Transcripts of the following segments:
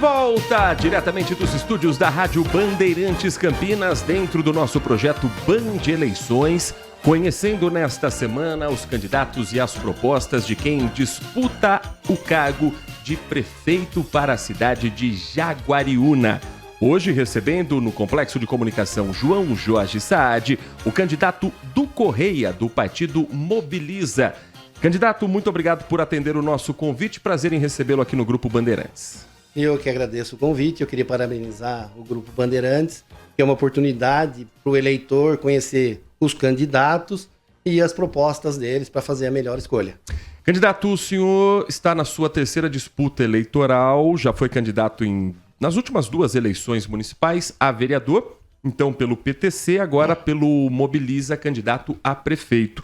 volta diretamente dos estúdios da Rádio Bandeirantes Campinas, dentro do nosso projeto Band Eleições, conhecendo nesta semana os candidatos e as propostas de quem disputa o cargo de prefeito para a cidade de Jaguariúna. Hoje recebendo no Complexo de Comunicação João Jorge Saad, o candidato do Correia, do partido Mobiliza. Candidato, muito obrigado por atender o nosso convite. Prazer em recebê-lo aqui no Grupo Bandeirantes. Eu que agradeço o convite. Eu queria parabenizar o Grupo Bandeirantes, que é uma oportunidade para o eleitor conhecer os candidatos e as propostas deles para fazer a melhor escolha. Candidato, o senhor está na sua terceira disputa eleitoral, já foi candidato nas últimas duas eleições municipais a vereador, então pelo PTC, agora pelo Mobiliza, candidato a prefeito.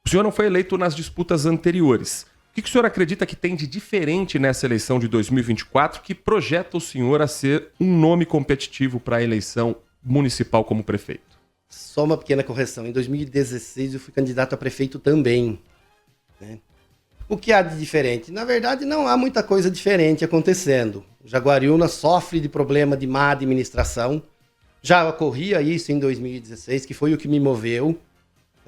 O senhor não foi eleito nas disputas anteriores. O que o senhor acredita que tem de diferente nessa eleição de 2024 que projeta o senhor a ser um nome competitivo para a eleição municipal como prefeito? Só uma pequena correção. Em 2016 eu fui candidato a prefeito também, né? O que há de diferente? Na verdade, não há muita coisa diferente acontecendo. Jaguariúna sofre de problema de má administração. Já ocorria isso em 2016, que foi o que me moveu.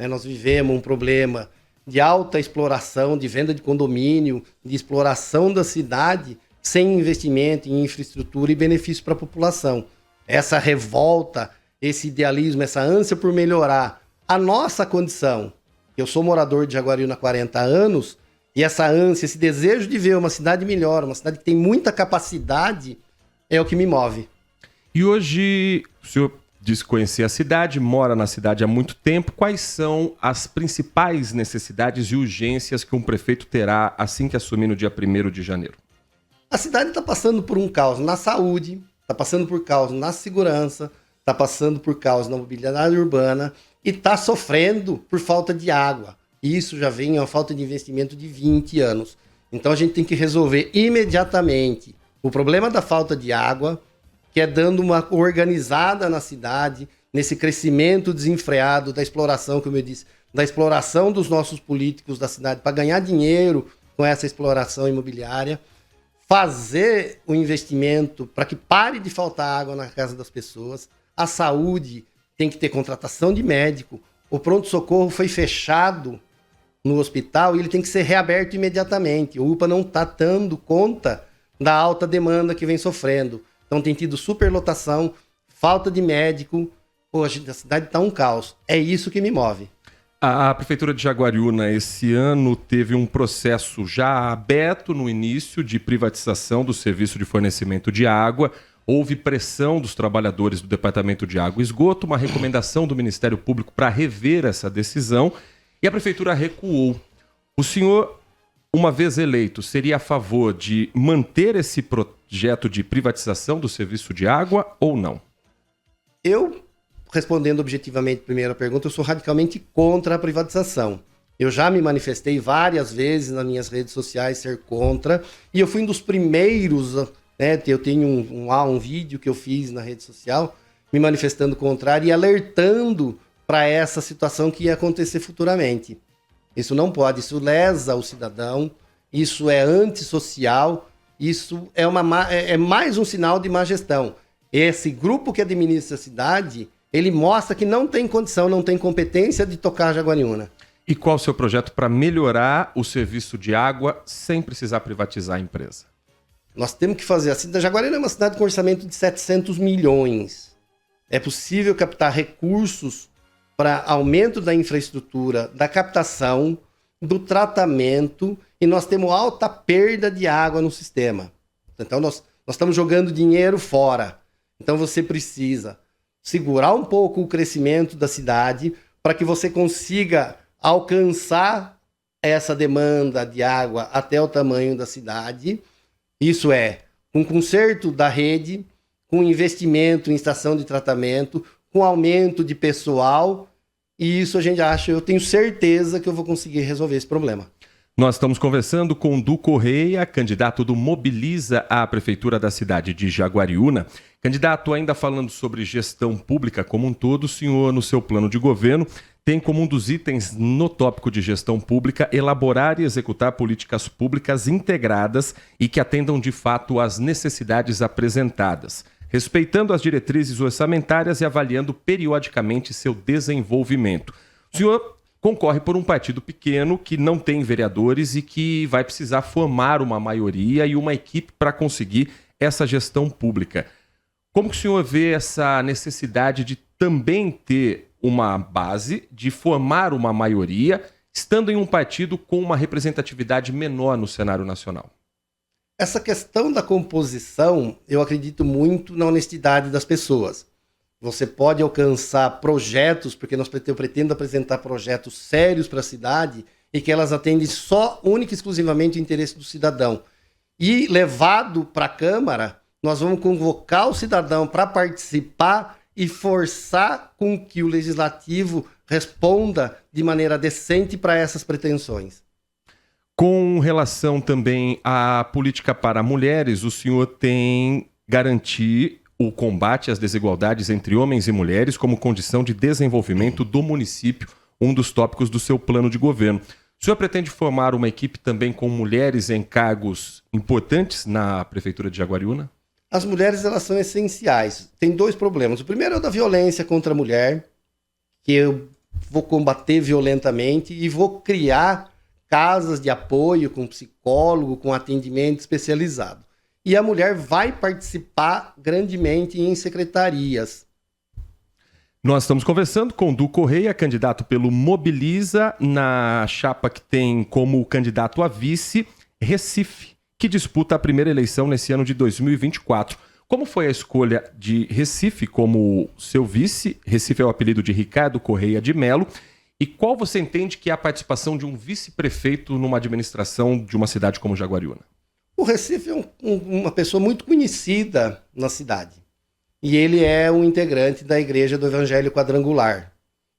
Nós vivemos um problema de alta exploração, de venda de condomínio, de exploração da cidade, sem investimento em infraestrutura e benefício para a população. Essa revolta, esse idealismo, essa ânsia por melhorar a nossa condição. Eu sou morador de Jaguariúna há 40 anos, e essa ânsia, esse desejo de ver uma cidade melhor, uma cidade que tem muita capacidade, é o que me move. E hoje, o senhor disse conhecer a cidade, mora na cidade há muito tempo. Quais são as principais necessidades e urgências que um prefeito terá assim que assumir no dia 1º de janeiro? A cidade está passando por um caos na saúde, está passando por caos na segurança, está passando por caos na mobilidade urbana e está sofrendo por falta de água. Isso já vem uma falta de investimento de 20 anos. Então a gente tem que resolver imediatamente o problema da falta de água, que é dando uma organizada na cidade, nesse crescimento desenfreado da exploração, como eu disse, da exploração dos nossos políticos da cidade para ganhar dinheiro com essa exploração imobiliária, fazer o investimento para que pare de faltar água na casa das pessoas. A saúde tem que ter contratação de médico. O pronto-socorro foi fechado no hospital e ele tem que ser reaberto imediatamente. O UPA não está dando conta da alta demanda que vem sofrendo. Então tem tido superlotação, falta de médico. Hoje a cidade está um caos. É isso que me move. A Prefeitura de Jaguariúna esse ano teve um processo já aberto no início de privatização do serviço de fornecimento de água. Houve pressão dos trabalhadores do Departamento de Água e Esgoto, uma recomendação do Ministério Público para rever essa decisão e a Prefeitura recuou. O senhor, uma vez eleito, seria a favor de manter esse projeto de privatização do serviço de água ou não? Eu, respondendo objetivamente a primeira pergunta, eu sou radicalmente contra a privatização. Eu já me manifestei várias vezes nas minhas redes sociais ser contra e eu fui um dos primeiros, né? Eu tenho um vídeo que eu fiz na rede social me manifestando contrário e alertando para essa situação que ia acontecer futuramente. Isso não pode, isso lesa o cidadão, isso é antissocial, isso é mais um sinal de má gestão. Esse grupo que administra a cidade, ele mostra que não tem condição, não tem competência de tocar Jaguariúna. E qual o seu projeto para melhorar o serviço de água sem precisar privatizar a empresa? Nós temos que fazer assim. Jaguariúna é uma cidade com orçamento de 700 milhões. É possível captar recursos para aumento da infraestrutura, da captação, do tratamento, e nós temos alta perda de água no sistema. Então nós estamos jogando dinheiro fora. Então você precisa segurar um pouco o crescimento da cidade para que você consiga alcançar essa demanda de água até o tamanho da cidade. Isso é, com conserto da rede, com investimento em estação de tratamento, com aumento de pessoal, e isso a gente acha, eu tenho certeza que eu vou conseguir resolver esse problema. Nós estamos conversando com Du Correia, candidato do Mobiliza à Prefeitura da cidade de Jaguariúna. Candidato, ainda falando sobre gestão pública como um todo, o senhor, no seu plano de governo, tem como um dos itens no tópico de gestão pública elaborar e executar políticas públicas integradas e que atendam de fato às necessidades apresentadas, respeitando as diretrizes orçamentárias e avaliando periodicamente seu desenvolvimento. O senhor concorre por um partido pequeno que não tem vereadores e que vai precisar formar uma maioria e uma equipe para conseguir essa gestão pública. Como que o senhor vê essa necessidade de também ter uma base, de formar uma maioria, estando em um partido com uma representatividade menor no cenário nacional? Essa questão da composição, eu acredito muito na honestidade das pessoas. Você pode alcançar projetos, porque eu pretendo apresentar projetos sérios para a cidade e que elas atendem só, única e exclusivamente o interesse do cidadão. E levado para a Câmara, nós vamos convocar o cidadão para participar e forçar com que o Legislativo responda de maneira decente para essas pretensões. Com relação também à política para mulheres, o senhor tem garantir o combate às desigualdades entre homens e mulheres como condição de desenvolvimento do município, um dos tópicos do seu plano de governo. O senhor pretende formar uma equipe também com mulheres em cargos importantes na Prefeitura de Jaguariúna? As mulheres, elas são essenciais. Tem dois problemas. O primeiro é o da violência contra a mulher, que eu vou combater violentamente e vou criar casas de apoio com psicólogo, com atendimento especializado. E a mulher vai participar grandemente em secretarias. Nós estamos conversando com Du Correia, candidato pelo Mobiliza, na chapa que tem como candidato a vice Recife, que disputa a primeira eleição nesse ano de 2024. Como foi a escolha de Recife como seu vice? Recife é o apelido de Ricardo Correia de Melo. E qual você entende que é a participação de um vice-prefeito numa administração de uma cidade como Jaguariúna? O Recife é uma pessoa muito conhecida na cidade. E ele é um integrante da Igreja do Evangelho Quadrangular.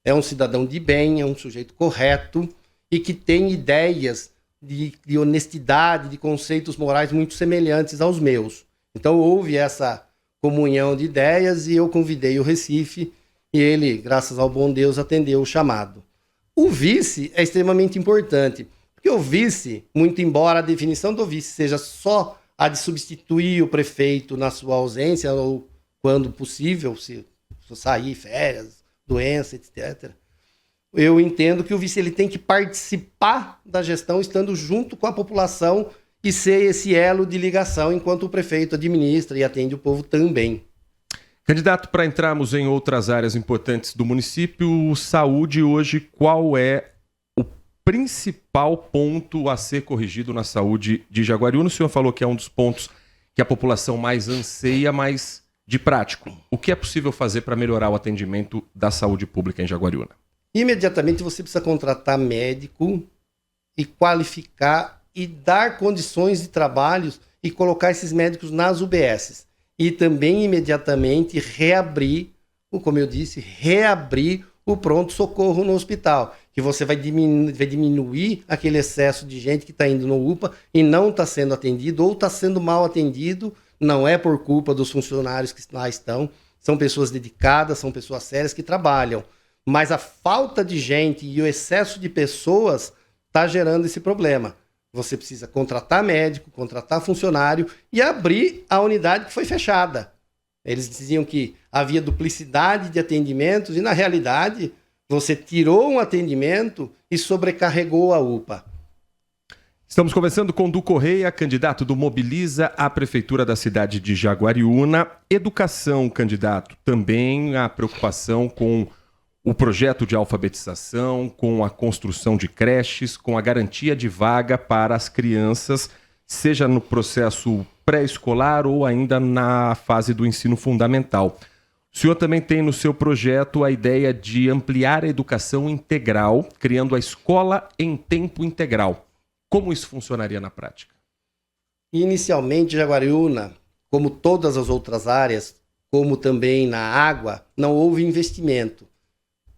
É um cidadão de bem, é um sujeito correto e que tem ideias de honestidade, de conceitos morais muito semelhantes aos meus. Então houve essa comunhão de ideias e eu convidei o Recife e ele, graças ao bom Deus, atendeu o chamado. O vice é extremamente importante, porque o vice, muito embora a definição do vice seja só a de substituir o prefeito na sua ausência ou quando possível, se sair, férias, doença, etc., eu entendo que o vice ele tem que participar da gestão estando junto com a população e ser esse elo de ligação enquanto o prefeito administra e atende o povo também. Candidato, para entrarmos em outras áreas importantes do município, saúde hoje, qual é o principal ponto a ser corrigido na saúde de Jaguariúna? O senhor falou que é um dos pontos que a população mais anseia, mas de prático, o que é possível fazer para melhorar o atendimento da saúde pública em Jaguariúna? Imediatamente você precisa contratar médico e qualificar e dar condições de trabalho e colocar esses médicos nas UBSs. E também imediatamente reabrir o pronto-socorro no hospital, que você vai diminuir aquele excesso de gente que está indo no UPA e não está sendo atendido ou está sendo mal atendido, não é por culpa dos funcionários que lá estão, são pessoas dedicadas, são pessoas sérias que trabalham. Mas a falta de gente e o excesso de pessoas está gerando esse problema. Você precisa contratar médico, contratar funcionário e abrir a unidade que foi fechada. Eles diziam que havia duplicidade de atendimentos e, na realidade, você tirou um atendimento e sobrecarregou a UPA. Estamos conversando com Du Correia, candidato do Mobiliza à Prefeitura da cidade de Jaguariúna. Educação, candidato, também a preocupação com o projeto de alfabetização, com a construção de creches, com a garantia de vaga para as crianças, seja no processo pré-escolar ou ainda na fase do ensino fundamental. O senhor também tem no seu projeto a ideia de ampliar a educação integral, criando a escola em tempo integral. Como isso funcionaria na prática? Inicialmente, Jaguariúna, como todas as outras áreas, como também na água, não houve investimento.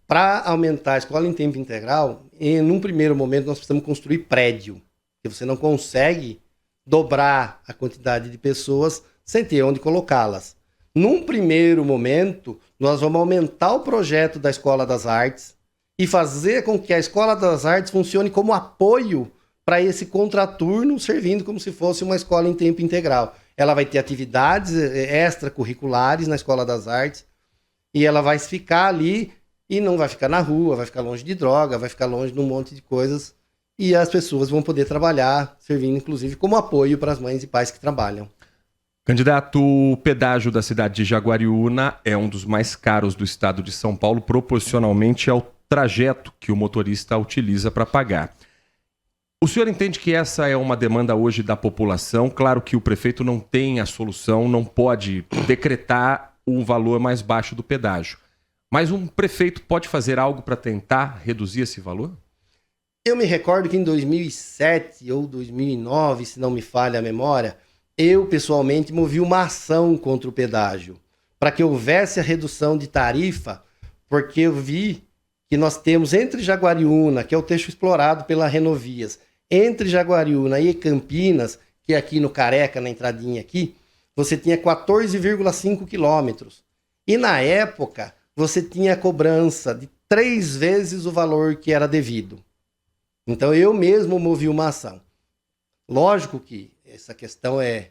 Para aumentar a escola em tempo integral, num primeiro momento nós precisamos construir prédio, porque você não consegue dobrar a quantidade de pessoas sem ter onde colocá-las. Num primeiro momento, nós vamos aumentar o projeto da Escola das Artes e fazer com que a Escola das Artes funcione como apoio para esse contraturno, servindo como se fosse uma escola em tempo integral. Ela vai ter atividades extracurriculares na Escola das Artes e ela vai ficar ali e não vai ficar na rua, vai ficar longe de droga, vai ficar longe de um monte de coisas e as pessoas vão poder trabalhar, servindo inclusive como apoio para as mães e pais que trabalham. Candidato, o pedágio da cidade de Jaguariúna é um dos mais caros do estado de São Paulo, proporcionalmente ao trajeto que o motorista utiliza para pagar. O senhor entende que essa é uma demanda hoje da população? Claro que o prefeito não tem a solução, não pode decretar um valor mais baixo do pedágio. Mas um prefeito pode fazer algo para tentar reduzir esse valor? Eu me recordo que em 2007 ou 2009, se não me falha a memória, eu pessoalmente movi uma ação contra o pedágio para que houvesse a redução de tarifa, porque eu vi que nós temos entre Jaguariúna, que é o trecho explorado pela Renovias, entre Jaguariúna e Campinas, que é aqui no Careca, na entradinha aqui, você tinha 14,5 quilômetros. E na época, você tinha a cobrança de 3 vezes o valor que era devido. Então eu mesmo movi uma ação. Lógico que essa questão é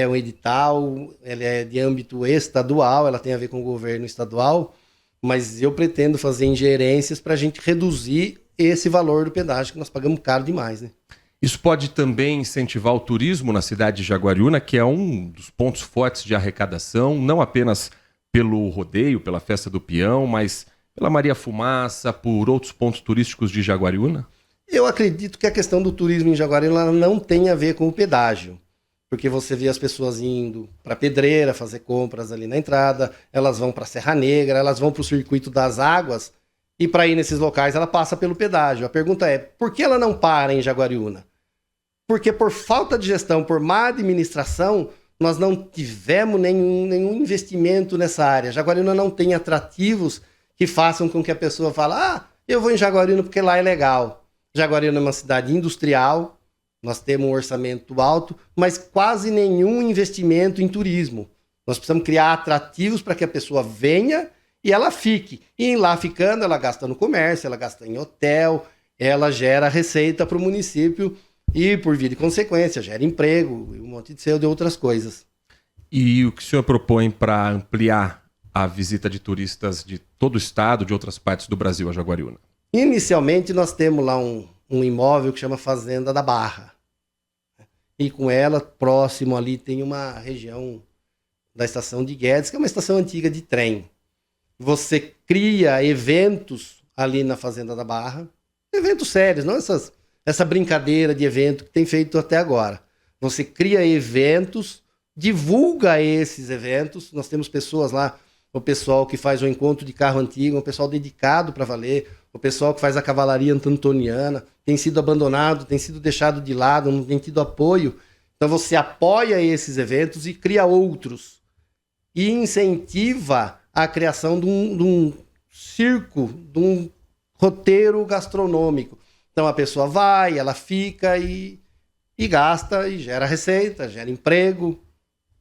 um edital, ela é de âmbito estadual, ela tem a ver com o governo estadual, mas eu pretendo fazer ingerências para a gente reduzir esse valor do pedágio, que nós pagamos caro demais, né? Isso pode também incentivar o turismo na cidade de Jaguariúna, que é um dos pontos fortes de arrecadação, não apenas pelo rodeio, pela festa do peão, mas pela Maria Fumaça, por outros pontos turísticos de Jaguariúna? Eu acredito que a questão do turismo em Jaguariúna não tem a ver com o pedágio, porque você vê as pessoas indo para Pedreira fazer compras ali na entrada, elas vão para Serra Negra, elas vão para o Circuito das Águas, e para ir nesses locais ela passa pelo pedágio. A pergunta é, por que ela não para em Jaguariúna? Porque por falta de gestão, por má administração, nós não tivemos nenhum investimento nessa área. Jaguariúna não tem atrativos que façam com que a pessoa fale, eu vou em Jaguariúna porque lá é legal. Jaguariúna é uma cidade industrial, nós temos um orçamento alto, mas quase nenhum investimento em turismo. Nós precisamos criar atrativos para que a pessoa venha e ela fique. E lá ficando, ela gasta no comércio, ela gasta em hotel, ela gera receita para o município e, por via de consequência, gera emprego e um monte de outras coisas. E o que o senhor propõe para ampliar a visita de turistas de todo o estado, de outras partes do Brasil a Jaguariúna? Inicialmente, nós temos lá um imóvel que chama Fazenda da Barra. E com ela, próximo ali, tem uma região da estação de Guedes, que é uma estação antiga de trem. Você cria eventos ali na Fazenda da Barra, eventos sérios, não essa brincadeira de evento que tem feito até agora. Você cria eventos, divulga esses eventos, nós temos pessoas lá, o pessoal que faz o encontro de carro antigo, um pessoal dedicado para valer, o pessoal que faz a cavalaria antoniana, tem sido abandonado, tem sido deixado de lado, não tem tido apoio. Então você apoia esses eventos e cria outros. E incentiva a criação de um circo, de um roteiro gastronômico. Então a pessoa vai, ela fica e gasta, e gera receita, gera emprego,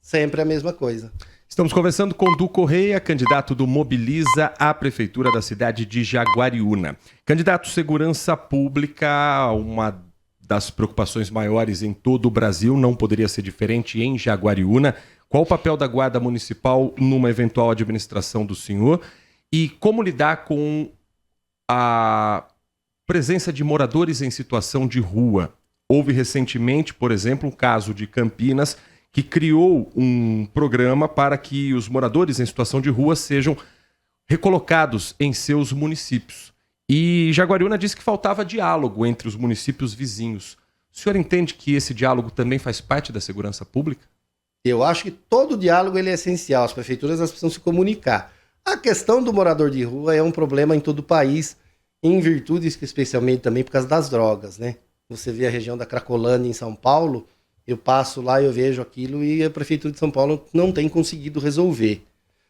sempre a mesma coisa. Estamos conversando com Du Correia, candidato do Mobiliza à Prefeitura da cidade de Jaguariúna. Candidato segurança pública, uma das preocupações maiores em todo o Brasil, não poderia ser diferente em Jaguariúna. Qual o papel da Guarda Municipal numa eventual administração do senhor? E como lidar com a presença de moradores em situação de rua? Houve recentemente, por exemplo, um caso de Campinas, que criou um programa para que os moradores em situação de rua sejam recolocados em seus municípios. E Jaguariúna disse que faltava diálogo entre os municípios vizinhos. O senhor entende que esse diálogo também faz parte da segurança pública? Eu acho que todo diálogo ele é essencial. As prefeituras precisam se comunicar. A questão do morador de rua é um problema em todo o país, em virtude, especialmente também por causa das drogas, né? Você vê a região da Cracolândia em São Paulo, eu passo lá, eu vejo aquilo e a Prefeitura de São Paulo não tem conseguido resolver.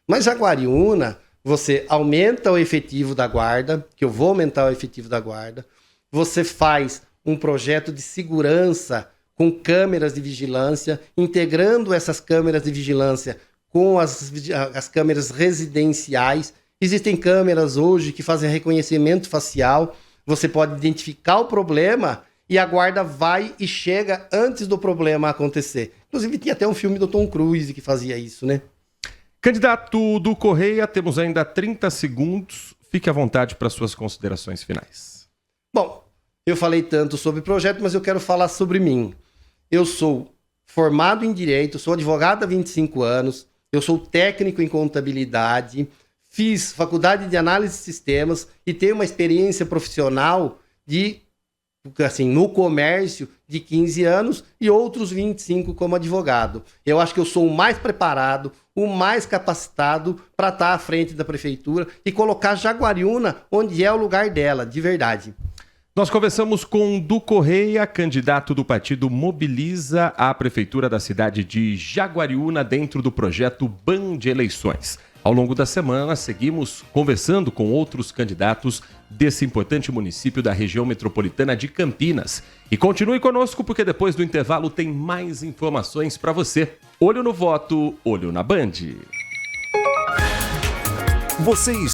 Mas Jaguariúna, você aumenta o efetivo da guarda, que eu vou aumentar o efetivo da guarda, você faz um projeto de segurança com câmeras de vigilância, integrando essas câmeras de vigilância com as câmeras residenciais. Existem câmeras hoje que fazem reconhecimento facial. Você pode identificar o problema e a guarda vai e chega antes do problema acontecer. Inclusive, tinha até um filme do Tom Cruise que fazia isso, né? Candidato do Correia, temos ainda 30 segundos. Fique à vontade para suas considerações finais. Bom, eu falei tanto sobre o projeto, mas eu quero falar sobre mim. Eu sou formado em Direito, sou advogado há 25 anos, eu sou técnico em contabilidade, fiz faculdade de análise de sistemas e tenho uma experiência profissional no comércio de 15 anos e outros 25 como advogado. Eu acho que eu sou o mais preparado, o mais capacitado para estar à frente da prefeitura e colocar Jaguariúna onde é o lugar dela, de verdade. Nós conversamos com Du Correia, candidato do partido Mobiliza à prefeitura da cidade de Jaguariúna dentro do projeto Band Eleições. Ao longo da semana, seguimos conversando com outros candidatos desse importante município da região metropolitana de Campinas. E continue conosco porque depois do intervalo tem mais informações para você. Olho no voto, olho na Band. Você